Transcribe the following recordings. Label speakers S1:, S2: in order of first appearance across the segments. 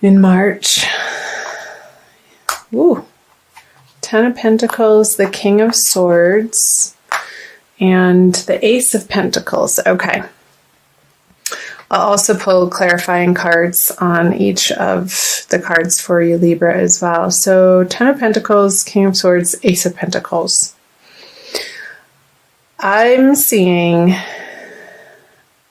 S1: in March. Ooh. Ten of Pentacles, the King of Swords, and the Ace of Pentacles. Okay. I'll also pull clarifying cards on each of the cards for you, Libra, as well. So, Ten of Pentacles, King of Swords, Ace of Pentacles. I'm seeing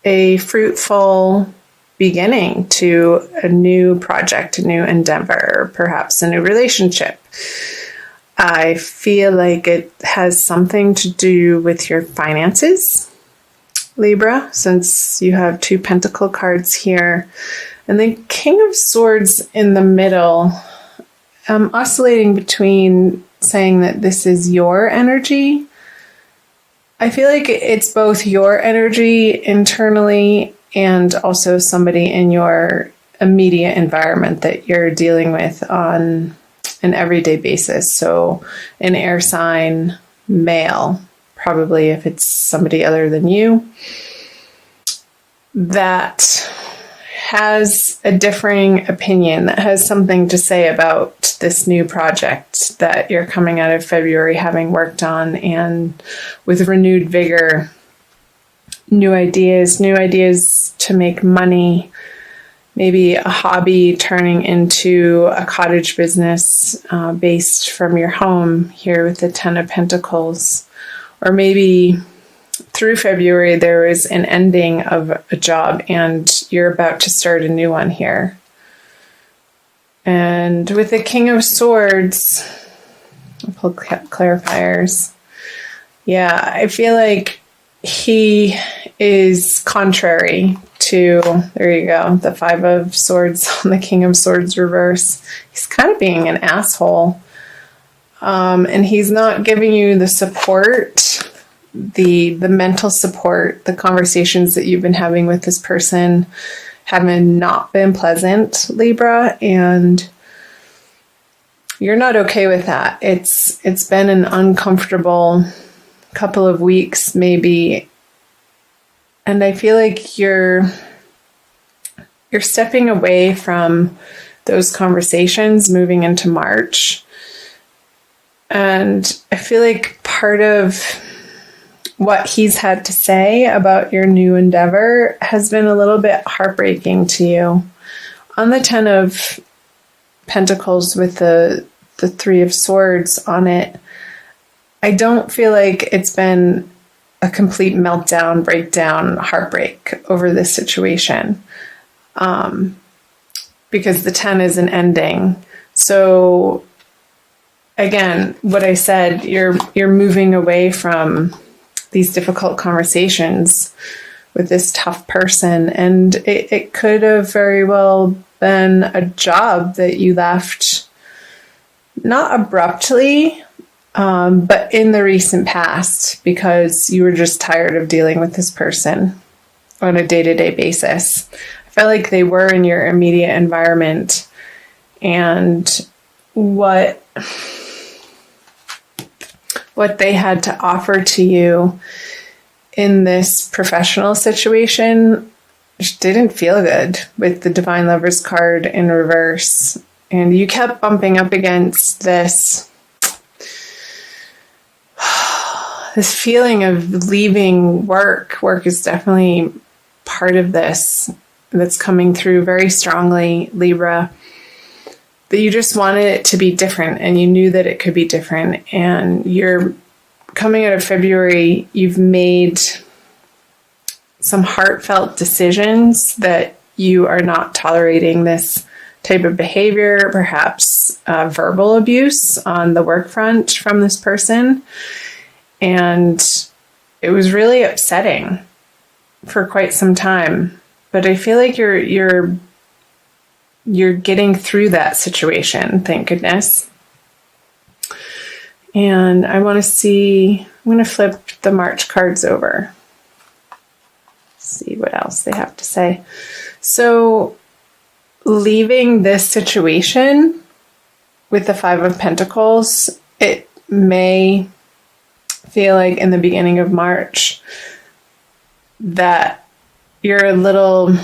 S1: a fruitful beginning to a new project, a new endeavor, perhaps a new relationship. I feel like it has something to do with your finances, Libra, since you have two pentacle cards here. And then King of Swords in the middle. I'm oscillating between saying that this is your energy. I feel like it's both your energy internally and also somebody in your immediate environment that you're dealing with on an everyday basis. So an air sign, male, probably if it's somebody other than you, that has a differing opinion, that has something to say about this new project that you're coming out of February having worked on, and with renewed vigor, new ideas to make money, maybe a hobby turning into a cottage business based from your home here with the Ten of Pentacles. Or maybe through February, there is an ending of a job and you're about to start a new one here. And with the King of Swords, I'll pull clarifiers. Yeah, I feel like he is contrary to, there you go, the Five of Swords on the King of Swords reverse. He's kind of being an asshole. And he's not giving you the support, the mental support. The conversations that you've been having with this person have not been pleasant, Libra, and you're not okay with that. It's been an uncomfortable couple of weeks, maybe, and I feel like you're stepping away from those conversations moving into March. And I feel like part of what he's had to say about your new endeavor has been a little bit heartbreaking to you. On the Ten of Pentacles with the Three of Swords on it, I don't feel like it's been a complete meltdown, breakdown, heartbreak over this situation. Because the 10 is an ending. So again, what I said, you're moving away from these difficult conversations with this tough person, and it could have very well been a job that you left not abruptly, but in the recent past, because you were just tired of dealing with this person on a day-to-day basis. I felt like they were in your immediate environment, and what they had to offer to you in this professional situation just didn't feel good with the Divine Lovers card in reverse. And you kept bumping up against this feeling of leaving work. Work is definitely part of this that's coming through very strongly, Libra. That you just wanted it to be different, and you knew that it could be different. And you're coming out of February, you've made some heartfelt decisions that you are not tolerating this type of behavior, perhaps verbal abuse on the work front from this person. And it was really upsetting for quite some time. But I feel like you're getting through that situation, thank goodness. And I'm going to flip the March cards over. See what else they have to say. So, leaving this situation with the Five of Pentacles, it may feel like in the beginning of March that you're a little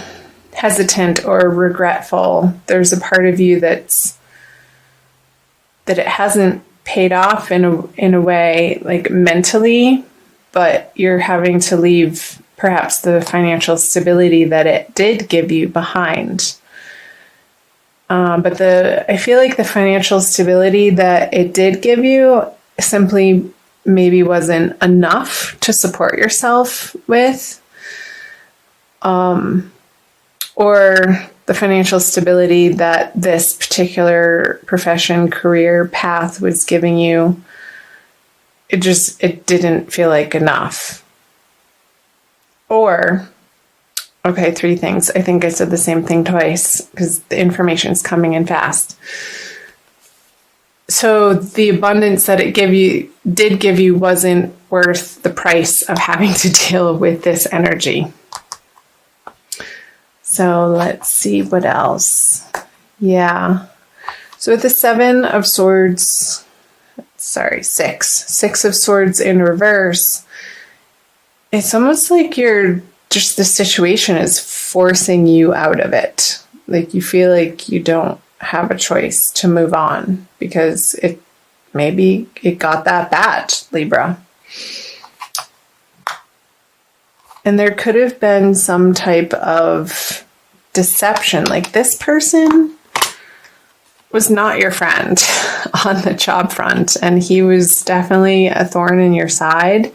S1: hesitant or regretful. There's a part of you that it hasn't paid off in a way, like mentally, but you're having to leave perhaps the financial stability that it did give you behind. But I feel like the financial stability that it did give you simply maybe wasn't enough to support yourself with. Or the financial stability that this particular profession, career path was giving you, it didn't feel like enough. Or, okay, 3 things. I think I said the same thing twice because the information's coming in fast. So the abundance that it did give you wasn't worth the price of having to deal with this energy. So let's see what else. Yeah. So with the 7 of Swords, 6 of Swords in reverse, it's almost like the situation is forcing you out of it. Like you feel like you don't have a choice to move on because maybe it got that bad, Libra. And there could have been some type of deception. Like this person was not your friend on the job front, and he was definitely a thorn in your side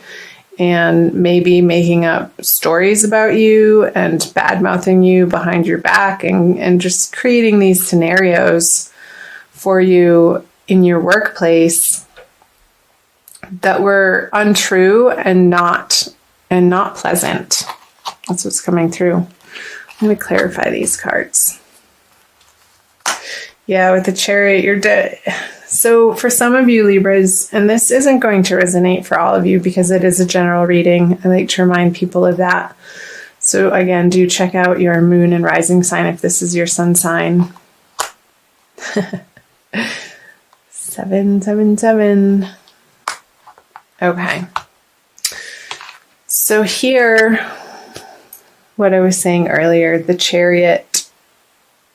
S1: and maybe making up stories about you and bad-mouthing you behind your back and just creating these scenarios for you in your workplace that were untrue and not pleasant. That's what's coming through. I'm going to clarify these cards. Yeah, with the Chariot, you're dead. So for some of you Libras, and this isn't going to resonate for all of you because it is a general reading. I like to remind people of that. So again, do check out your moon and rising sign if this is your sun sign. 777. Okay. So here, what I was saying earlier, the Chariot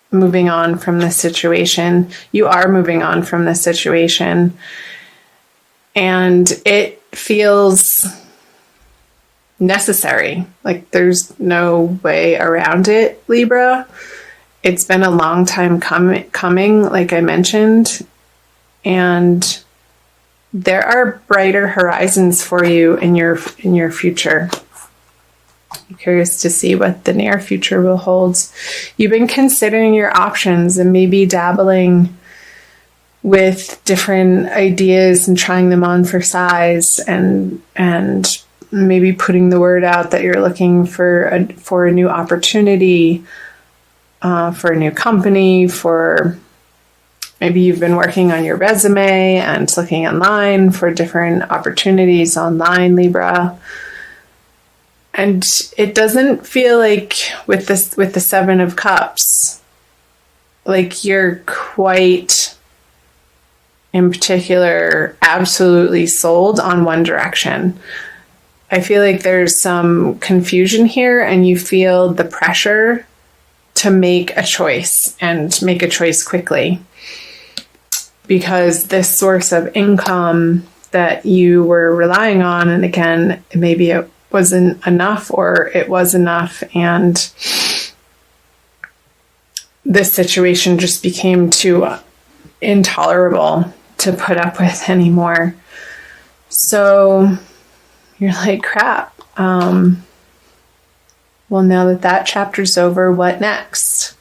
S1: moving on from the situation. You are moving on from the situation. And it feels necessary. Like there's no way around it, Libra. It's been a long time coming, like I mentioned. And there are brighter horizons for you in your future. I'm curious to see what the near future will hold. You've been considering your options and maybe dabbling with different ideas and trying them on for size and maybe putting the word out that you're looking for a new opportunity, for a new company, for maybe you've been working on your resume and looking online for different opportunities online, Libra. And it doesn't feel like with the 7 of Cups, like you're quite, in particular, absolutely sold on one direction. I feel like there's some confusion here and you feel the pressure to make a choice and make a choice quickly. Because this source of income that you were relying on, and again, maybe it wasn't enough or it was enough, and this situation just became too intolerable to put up with anymore. So you're like, crap. Well, now that chapter's over, what next?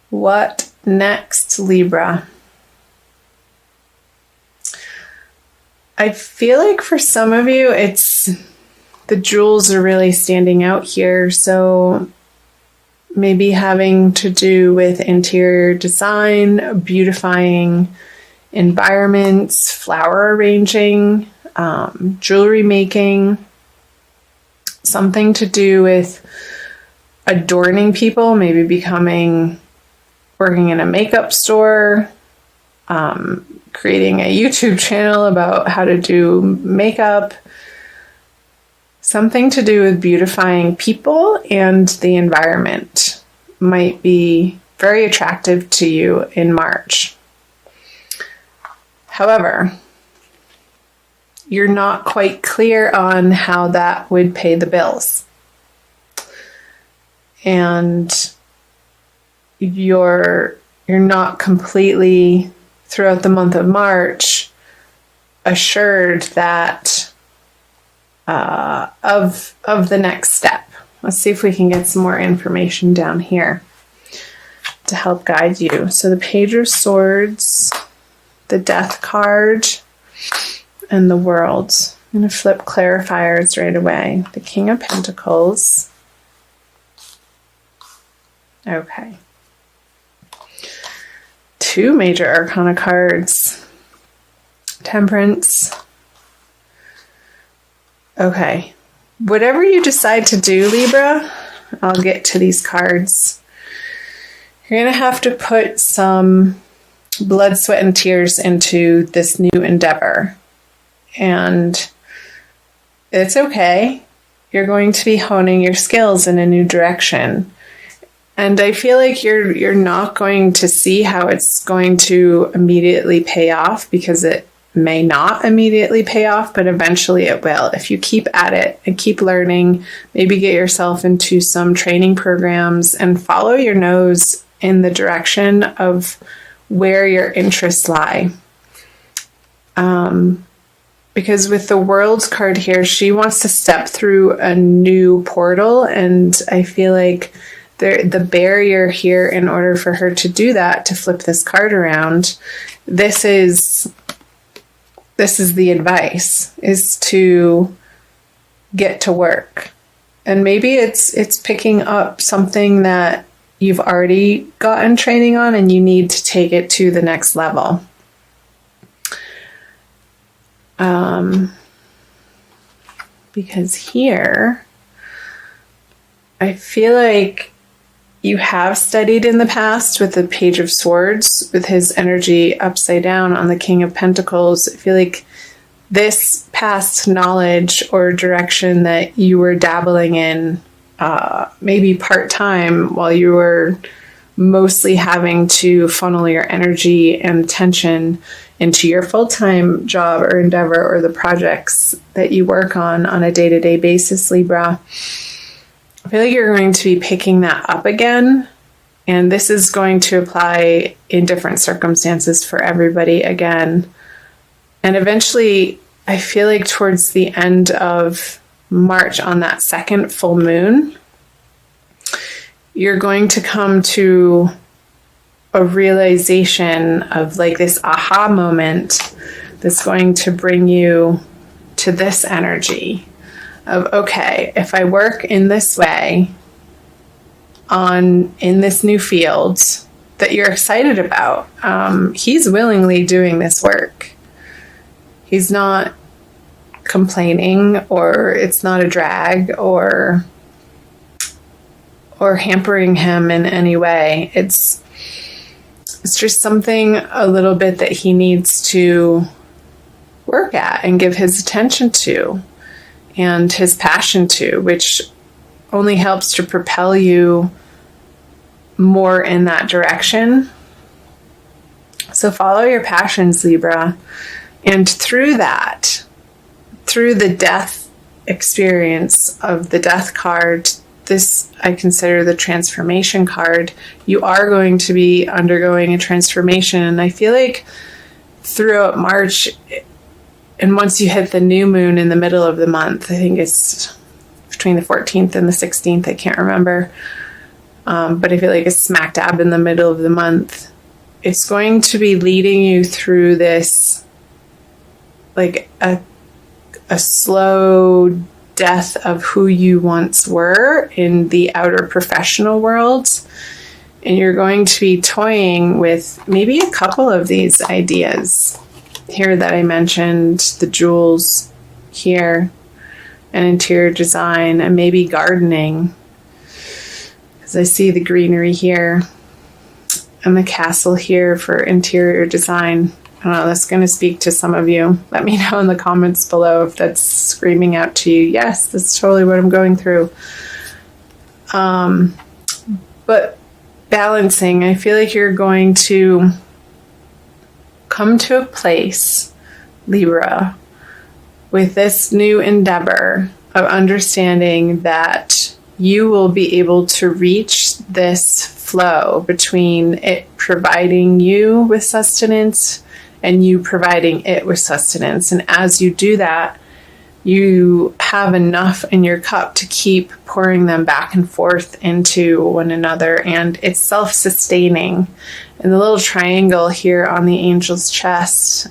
S1: What next, Libra? I feel like for some of you, the jewels are really standing out here. So maybe having to do with interior design, beautifying environments, flower arranging, jewelry making, something to do with adorning people, maybe working in a makeup store, creating a YouTube channel about how to do makeup, Something to do with beautifying people and the environment might be very attractive to you in March. However, you're not quite clear on how that would pay the bills. And you're not completely, throughout the month of March, assured that of the next step. Let's see if we can get some more information down here to help guide you. So the Page of Swords, the Death card, and the World. I'm going to flip clarifiers right away. The King of Pentacles. Okay. 2 major arcana cards. Temperance. Okay. Whatever you decide to do, Libra, I'll get to these cards. You're going to have to put some blood, sweat, and tears into this new endeavor. And it's okay. You're going to be honing your skills in a new direction. And I feel like you're not going to see how it's going to immediately pay off, because it may not immediately pay off, but eventually it will. If you keep at it and keep learning, maybe get yourself into some training programs and follow your nose in the direction of where your interests lie. Because with the World card here, she wants to step through a new portal, and I feel like the barrier here, in order for her to do that, to flip this card around, this is the advice, is to get to work. And maybe it's picking up something that you've already gotten training on and you need to take it to the next level. Because here, I feel like you have studied in the past with the Page of Swords, with his energy upside down on the King of Pentacles. I feel like this past knowledge or direction that you were dabbling in, maybe part-time, while you were mostly having to funnel your energy and attention into your full-time job or endeavor or the projects that you work on a day-to-day basis, Libra. I feel like you're going to be picking that up again, and this is going to apply in different circumstances for everybody again. And eventually, I feel like towards the end of March, on that second full moon, you're going to come to a realization of like this aha moment that's going to bring you to this energy of, okay, if I work in this way in this new field that you're excited about, he's willingly doing this work. He's not complaining, or it's not a drag, or hampering him in any way. It's just something a little bit that he needs to work at and give his attention to and his passion to, which only helps to propel you more in that direction. So follow your passions, Libra. And through that, through the death experience of the Death card, this I consider the transformation card, you are going to be undergoing a transformation. And I feel like throughout March, and once you hit the new moon in the middle of the month, I think it's between the 14th and the 16th, I can't remember. But I feel like it's smack dab in the middle of the month. It's going to be leading you through this, like a slow death of who you once were in the outer professional world. And you're going to be toying with maybe a couple of these ideas here that I mentioned, the jewels here, and interior design, and maybe gardening, because I see the greenery here and the castle here for interior design. I don't know, that's going to speak to some of you. Let me know in the comments below if that's screaming out to you. Yes, that's totally what I'm going through. But balancing, I feel like you're going to come to a place, Libra, with this new endeavor of understanding that you will be able to reach this flow between it providing you with sustenance and you providing it with sustenance. And as you do that, you have enough in your cup to keep pouring them back and forth into one another, and it's self-sustaining. And the little triangle here on the angel's chest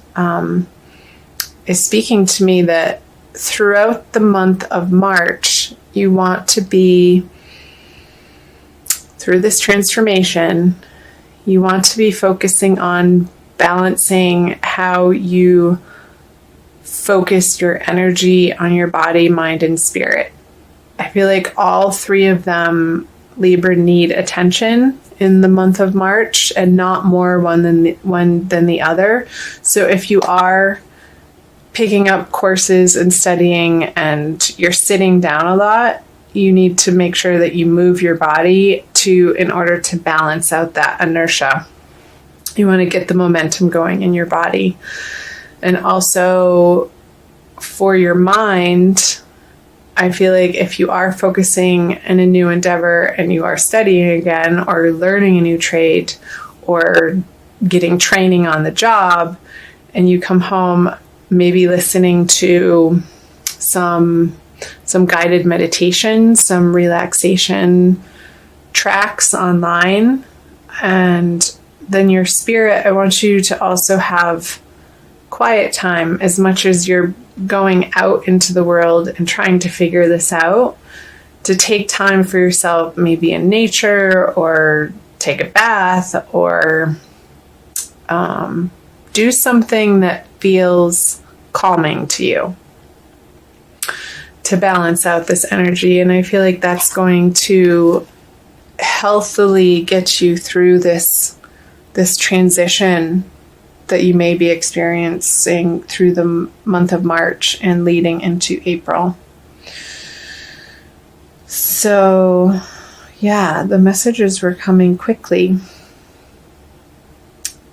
S1: is speaking to me that throughout the month of March, you want to be, through this transformation, you want to be focusing on balancing how you focus your energy on your body, mind, and spirit. I feel like all three of them, Libra, need attention in the month of March, and not more one than the other. So if you are picking up courses and studying and you're sitting down a lot, you need to make sure that you move your body in order to balance out that inertia. You want to get the momentum going in your body. And also for your mind, I feel like if you are focusing in a new endeavor and you are studying again or learning a new trade or getting training on the job, and you come home, maybe listening to some guided meditation, some relaxation tracks online, and then your spirit, I want you to also have quiet time as much as you're going out into the world and trying to figure this out, to take time for yourself, maybe in nature, or take a bath, or do something that feels calming to you to balance out this energy. And I feel like that's going to healthily get you through this transition that you may be experiencing through the month of March and leading into April. So, yeah, the messages were coming quickly.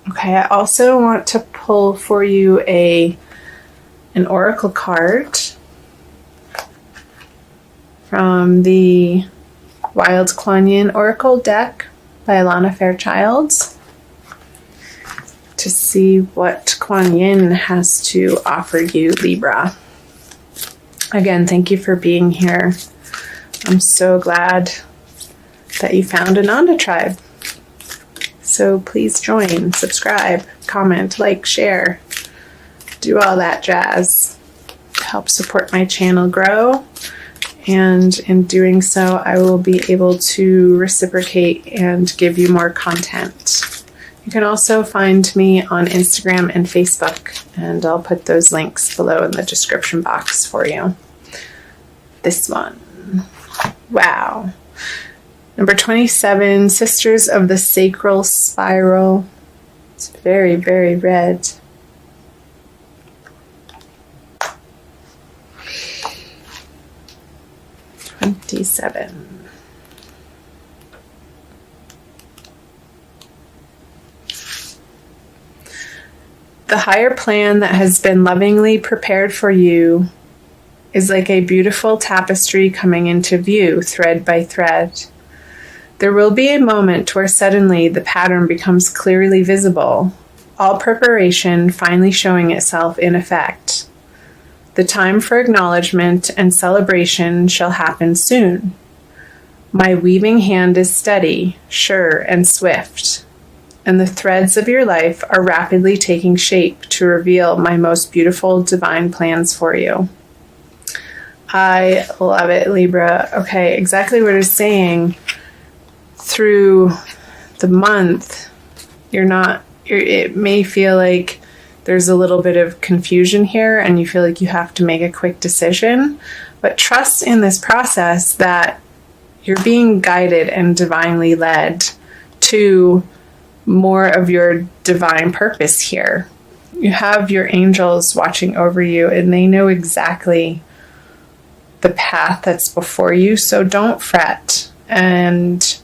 S1: Okay, I also want to pull for you an oracle card from the Wild Kuan Yin Oracle deck by Alana Fairchild, to see what Kuan Yin has to offer you, Libra. Again, thank you for being here. I'm so glad that you found Ananda Tribe. So please join, subscribe, comment, like, share, do all that jazz to help support my channel grow. And in doing so, I will be able to reciprocate and give you more content. You can also find me on Instagram and Facebook, and I'll put those links below in the description box for you. This one. Wow. Number 27, Sisters of the Sacral Spiral. It's very, very red. The higher plan that has been lovingly prepared for you is like a beautiful tapestry coming into view, thread by thread. There will be a moment where suddenly the pattern becomes clearly visible, all preparation finally showing itself in effect. The time for acknowledgement and celebration shall happen soon. My weaving hand is steady, sure, and swift, and the threads of your life are rapidly taking shape to reveal my most beautiful divine plans for you. I love it, Libra. Okay, exactly what it's saying. Through the month, it may feel like there's a little bit of confusion here and you feel like you have to make a quick decision, but trust in this process that you're being guided and divinely led to more of your divine purpose here. You have your angels watching over you, and they know exactly the path that's before you. So don't fret, and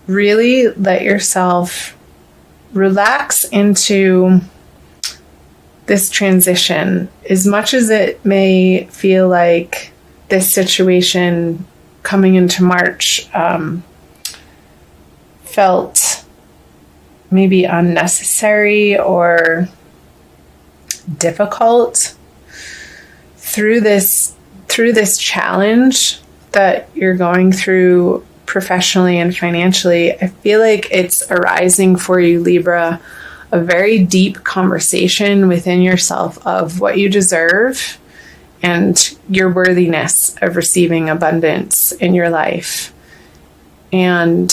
S1: really let yourself relax into this transition. As much as it may feel like this situation coming into March felt maybe unnecessary or difficult, through this challenge that you're going through professionally and financially, I feel like it's arising for you, Libra, a very deep conversation within yourself of what you deserve and your worthiness of receiving abundance in your life. And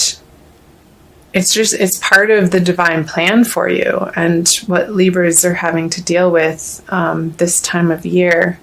S1: it's part of the divine plan for you and what Libras are having to deal with this time of year.